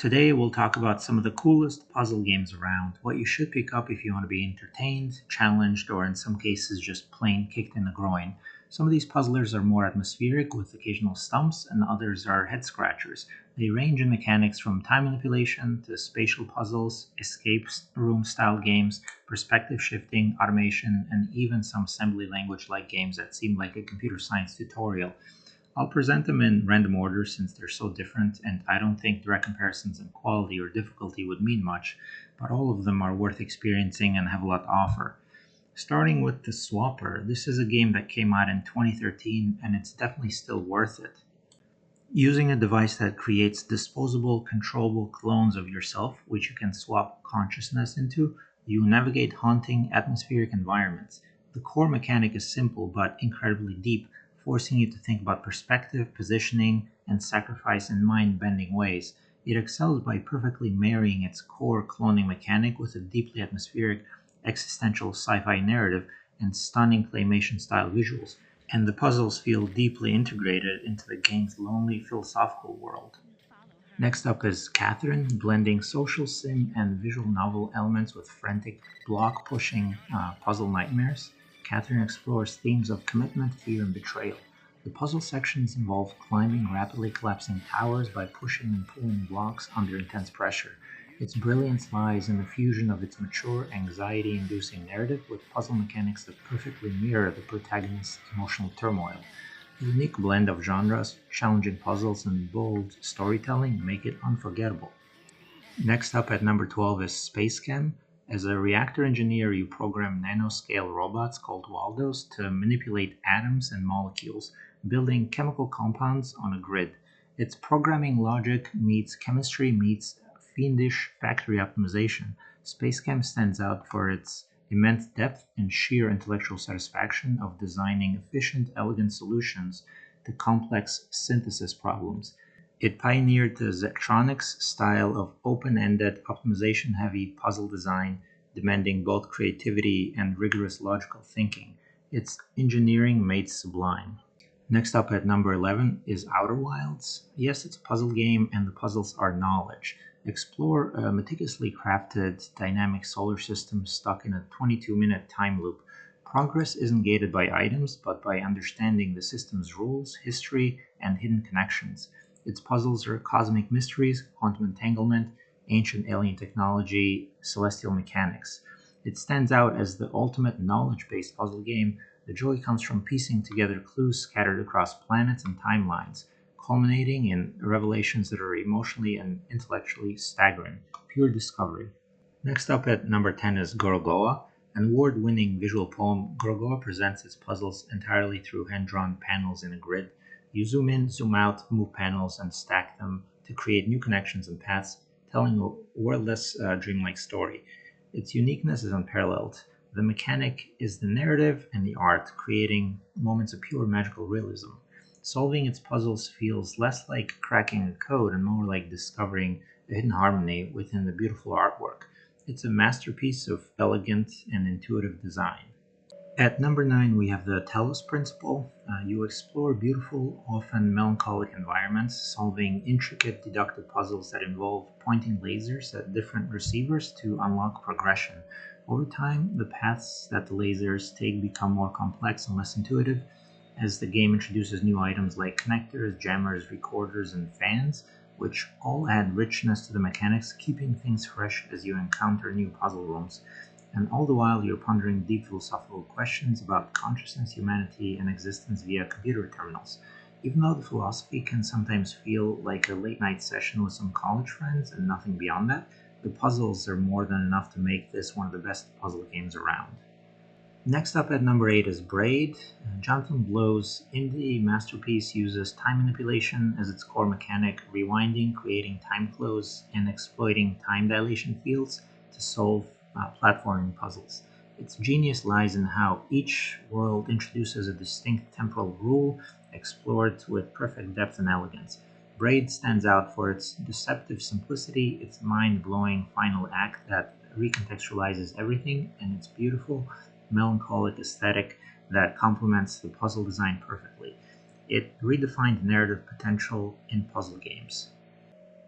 Today we'll talk about some of the coolest puzzle games around, what you should pick up if you want to be entertained, challenged, or in some cases just plain kicked in the groin. Some of these puzzlers are more atmospheric with occasional stumps, and others are head scratchers. They range in mechanics from time manipulation to spatial puzzles, escape room style games, perspective shifting, automation, and even some assembly language like games that seem like a computer science tutorial. I'll present them in random order since they're so different, and I don't think direct comparisons in quality or difficulty would mean much, but all of them are worth experiencing and have a lot to offer. Starting with the Swapper, this is a game that came out in 2013 and it's definitely still worth it. Using a device that creates disposable, controllable clones of yourself, which you can swap consciousness into, you navigate haunting, atmospheric environments. The core mechanic is simple but incredibly deep, forcing you to think about perspective, positioning, and sacrifice in mind bending ways. It excels by perfectly marrying its core cloning mechanic with a deeply atmospheric, existential sci fi narrative and stunning claymation style visuals, and the puzzles feel deeply integrated into the game's lonely philosophical world. Next up is Catherine, blending social sim and visual novel elements with frantic block pushing puzzle nightmares. Catherine explores themes of commitment, fear, and betrayal. The puzzle sections involve climbing rapidly collapsing towers by pushing and pulling blocks under intense pressure. Its brilliance lies in the fusion of its mature, anxiety inducing narrative with puzzle mechanics that perfectly mirror the protagonist's emotional turmoil. The unique blend of genres, challenging puzzles, and bold storytelling make it unforgettable. Next up at number 12 is Space Chem. As a reactor engineer, you program nanoscale robots called Waldos to manipulate atoms and molecules, building chemical compounds on a grid. Its programming logic meets chemistry meets fiendish factory optimization. Space Chem stands out for its immense depth and sheer intellectual satisfaction of designing efficient, elegant solutions to complex synthesis problems. It pioneered the Zectronics style of open ended, optimization heavy puzzle design, demanding both creativity and rigorous logical thinking. Its engineering made sublime. Next up at number 11 is Outer Wilds. Yes, it's a puzzle game, and the puzzles are knowledge. Explore a meticulously crafted dynamic solar system stuck in a 22-minute time loop. Progress isn't gated by items, but by understanding the system's rules, history, and hidden connections. Its puzzles are cosmic mysteries, quantum entanglement, ancient alien technology, celestial mechanics. It stands out as the ultimate knowledge based puzzle game. The joy comes from piecing together clues scattered across planets and timelines, culminating in revelations that are emotionally and intellectually staggering. Pure discovery. Next up at number 10 is Gorogoa. An award winning visual poem, Gorogoa presents its puzzles entirely through hand drawn panels in a grid. You zoom in, zoom out, move panels, and stack them to create new connections and paths, telling a wordless, dreamlike story. Its uniqueness is unparalleled. The mechanic is the narrative and the art, creating moments of pure magical realism. Solving its puzzles feels less like cracking a code and more like discovering a hidden harmony within the beautiful artwork. It's a masterpiece of elegant and intuitive design. At number 9, we have the Talos Principle. You explore beautiful, often melancholic environments, solving intricate deductive puzzles that involve pointing lasers at different receivers to unlock progression. Over time, the paths that the lasers take become more complex and less intuitive as the game introduces new items like connectors, jammers, recorders, and fans, which all add richness to the mechanics, keeping things fresh as you encounter new puzzle rooms. And all the while, you're pondering deep philosophical questions about consciousness, humanity, and existence via computer terminals. Even though the philosophy can sometimes feel like a late night session with some college friends and nothing beyond that, the puzzles are more than enough to make this one of the best puzzle games around. Next up at number 8 is Braid. Jonathan Blow's indie masterpiece uses time manipulation as its core mechanic, rewinding, creating time flows, and exploiting time dilation fields to solve platforming puzzles. Its genius lies in how each world introduces a distinct temporal rule, explored with perfect depth and elegance. Braid stands out for its deceptive simplicity, its mind-blowing final act that recontextualizes everything, and its beautiful, melancholic aesthetic that complements the puzzle design perfectly. It redefined narrative potential in puzzle games.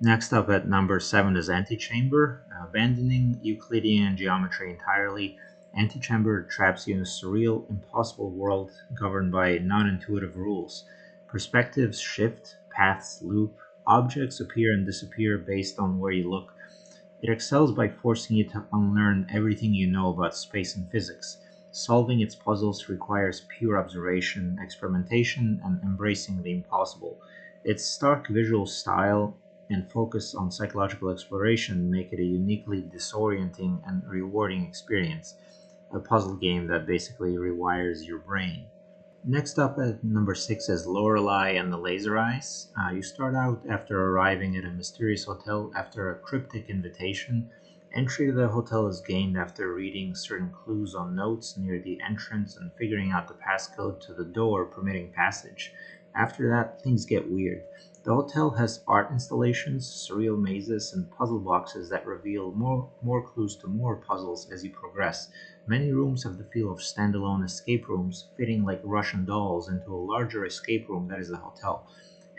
Next up at number 7 is Antichamber. Abandoning Euclidean geometry entirely, Antichamber traps you in a surreal, impossible world governed by non-intuitive rules. Perspectives shift, paths loop, objects appear and disappear based on where you look. It excels by forcing you to unlearn everything you know about space and physics. Solving its puzzles requires pure observation, experimentation, and embracing the impossible. Its stark visual style and focus on psychological exploration make it a uniquely disorienting and rewarding experience, a puzzle game that basically rewires your brain. Next up at number 6 is Lorelai and the Laser Eyes. You start out after arriving at a mysterious hotel after a cryptic invitation. Entry to the hotel is gained after reading certain clues on notes near the entrance and figuring out the passcode to the door permitting passage. After that, things get weird. The hotel has art installations, surreal mazes, and puzzle boxes that reveal more clues to more puzzles as you progress. Many rooms have the feel of standalone escape rooms, fitting like Russian dolls into a larger escape room that is the hotel.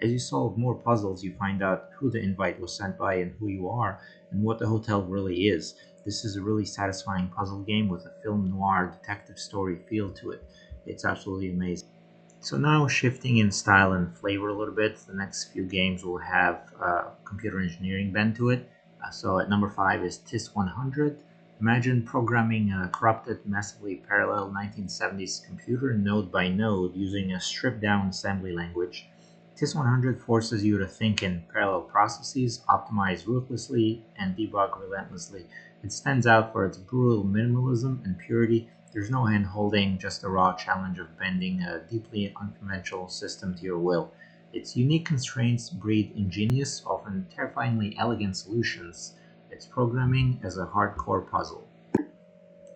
As you solve more puzzles, you find out who the invite was sent by and who you are, and what the hotel really is. This is a really satisfying puzzle game with a film noir detective story feel to it. It's absolutely amazing. So now shifting in style and flavor a little bit, the next few games will have computer engineering bent to it. So at number 5 is TIS 100. Imagine programming a corrupted, massively parallel 1970s computer node by node using a stripped down assembly language. TIS 100 forces you to think in parallel processes, optimize ruthlessly, and debug relentlessly. It stands out for its brutal minimalism and purity. There's no hand holding, just a raw challenge of bending a deeply unconventional system to your will. Its unique constraints breed ingenious, often terrifyingly elegant solutions. Its programming as a hardcore puzzle.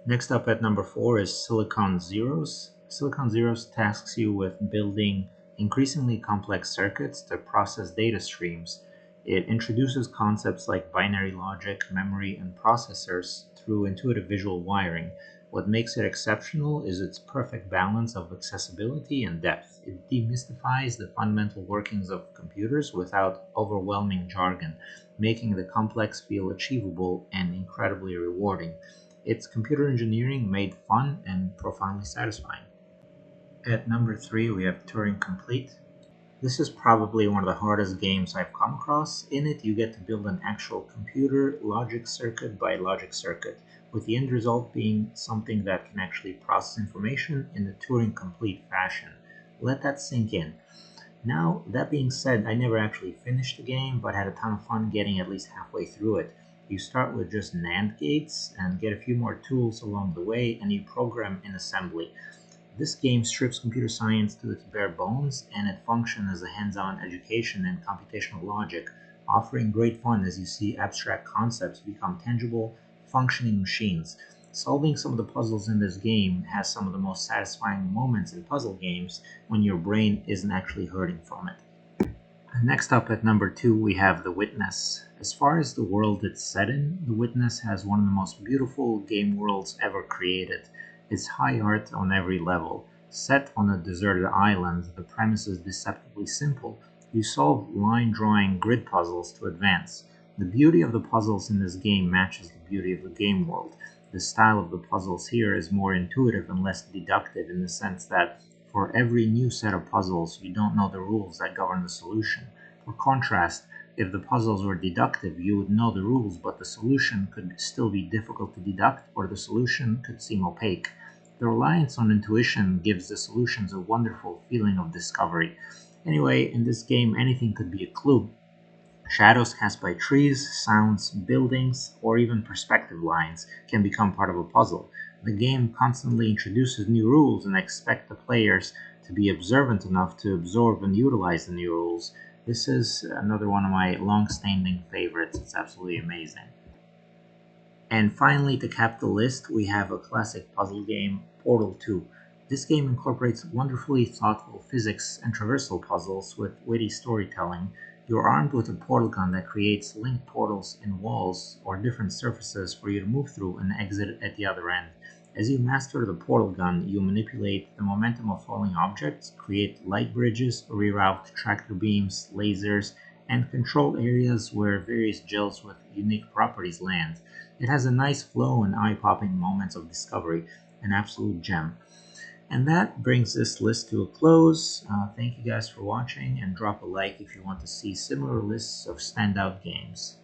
Next up at number 4 is Silicon Zeros. Silicon Zeros tasks you with building increasingly complex circuits to process data streams. It introduces concepts like binary logic, memory, and processors through intuitive visual wiring. What makes it exceptional is its perfect balance of accessibility and depth. It demystifies the fundamental workings of computers without overwhelming jargon, making the complex feel achievable and incredibly rewarding. It's computer engineering made fun and profoundly satisfying. At number 3, we have Turing Complete. This is probably one of the hardest games I've come across. In it, you get to build an actual computer logic circuit by logic circuit, with the end result being something that can actually process information in the Turing Complete fashion. Let that sink in. Now, that being said, I never actually finished the game, but had a ton of fun getting at least halfway through it. You start with just NAND gates and get a few more tools along the way, and you program in assembly. This game strips computer science to its bare bones, and it functions as a hands-on education in computational logic, offering great fun as you see abstract concepts become tangible, functioning machines. Solving some of the puzzles in this game has some of the most satisfying moments in puzzle games when your brain isn't actually hurting from it. Next up at number 2, we have The Witness. As far as the world it's set in, The Witness has one of the most beautiful game worlds ever created. It's high art on every level. Set on a deserted island, the premise is deceptively simple. You solve line-drawing grid puzzles to advance. The beauty of the puzzles in this game matches the beauty of the game world. The style of the puzzles here is more intuitive and less deductive in the sense that for every new set of puzzles, you don't know the rules that govern the solution. For contrast, if the puzzles were deductive, you would know the rules, but the solution could still be difficult to deduct, or the solution could seem opaque. The reliance on intuition gives the solutions a wonderful feeling of discovery. Anyway, in this game, anything could be a clue. Shadows cast by trees, sounds, buildings, or even perspective lines can become part of a puzzle. The game constantly introduces new rules and expects the players to be observant enough to absorb and utilize the new rules. This is another one of my long-standing favorites. It's absolutely amazing. And finally, to cap the list, we have a classic puzzle game, Portal 2. This game incorporates wonderfully thoughtful physics and traversal puzzles with witty storytelling. You're armed with a portal gun that creates linked portals in walls or different surfaces for you to move through and exit at the other end. As you master the portal gun, you manipulate the momentum of falling objects, create light bridges, reroute tractor beams, lasers, and controlled areas where various gels with unique properties land. It has a nice flow and eye-popping moments of discovery, an absolute gem. And that brings this list to a close. Thank you guys for watching, and drop a like if you want to see similar lists of standout games.